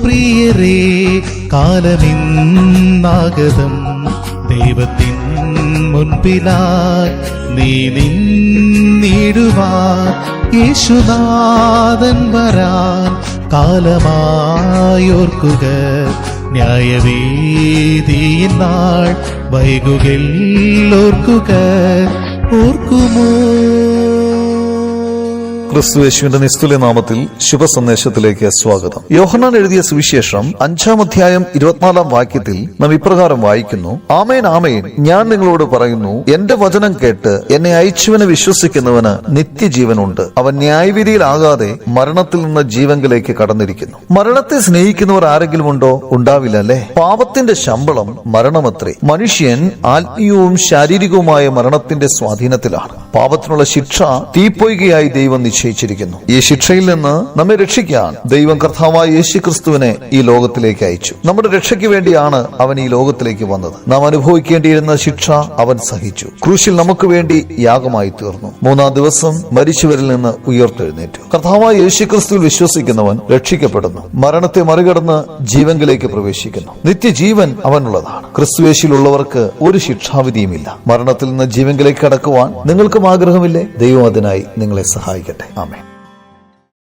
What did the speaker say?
പ്രിയരേ, കാലമിന്നാഗതം ദൈവത്തിൻ മുൻപിലായി നീ നിന്നിടുവാൻ യേശുനാഥൻ വരാൻ കാലമായോർക്കുക. ന്യായവേദിയിൻ നാൾ വൈകുകിൽ ഓർക്കുമോ. ക്രിസ്തുയേശുവിന്റെ നിസ്തുല്യ നാമത്തിൽ ശുഭസന്ദേശത്തിലേക്ക് സ്വാഗതം. യോഹന്നാൻ എഴുതിയ സുവിശേഷം 5-ാം അധ്യായം 24-ാം വാക്യത്തിൽ നാം ഇപ്രകാരം വായിക്കുന്നു: ആമേൻ ആമേൻ, ഞാൻ നിങ്ങളോട് പറയുന്നു, എന്റെ വചനം കേട്ട് എന്നെ അയച്ചവനെ വിശ്വസിക്കുന്നവന് നിത്യജീവനുണ്ട്. അവൻ ന്യായവിധിയിലാകാതെ മരണത്തിൽ നിന്ന് ജീവങ്കിലേക്ക് കടന്നിരിക്കുന്നു. മരണത്തെ സ്നേഹിക്കുന്നവർ ആരെങ്കിലും ഉണ്ടോ? ഉണ്ടാവില്ല, അല്ലേ? പാപത്തിന്റെ ശമ്പളം മരണമത്രേ. മനുഷ്യൻ ആത്മീയവും ശാരീരികവുമായ മരണത്തിന്റെ സ്വാധീനത്തിലാണ്. പാപത്തിനുള്ള ശിക്ഷ തീപ്പൊയ്കയായി ദൈവം നിശ്ചയിച്ചിരിക്കുന്നു. ഈ ശിക്ഷയിൽ നിന്ന് നമ്മെ രക്ഷിക്കാൻ ദൈവം കർത്താവായ യേശുക്രിസ്തുവിനെ ഈ ലോകത്തിലേക്ക് അയച്ചു. നമ്മുടെ രക്ഷയ്ക്ക് വേണ്ടിയാണ് അവൻ ഈ ലോകത്തിലേക്ക് വന്നത്. നാം അനുഭവിക്കേണ്ടിയിരുന്ന ശിക്ഷ അവൻ സഹിച്ചു. ക്രൂശിൽ നമുക്ക് വേണ്ടി യാഗമായി തീർന്നു. 3-ാം ദിവസം മരിച്ചവരിൽ നിന്ന് ഉയർത്തെഴുന്നേറ്റു. കർത്താവായ യേശുക്രിസ്തുവിൽ വിശ്വസിക്കുന്നവൻ രക്ഷിക്കപ്പെടുന്നു. മരണത്തെ മറികടന്ന് ജീവങ്കിലേക്ക് പ്രവേശിക്കുന്നു. നിത്യജീവൻ അവനുള്ളതാണ്. ക്രിസ്തുയേശുവിലുള്ളവർക്ക് ഒരു ശിക്ഷാവിധിയുമില്ല. മരണത്തിൽ നിന്ന് ജീവങ്കിലേക്ക് കടക്കുവാൻ നിങ്ങൾക്കും ആഗ്രഹമില്ലേ? ദൈവം അതിനായി നിങ്ങളെ സഹായിക്കട്ടെ. ആമേൻ.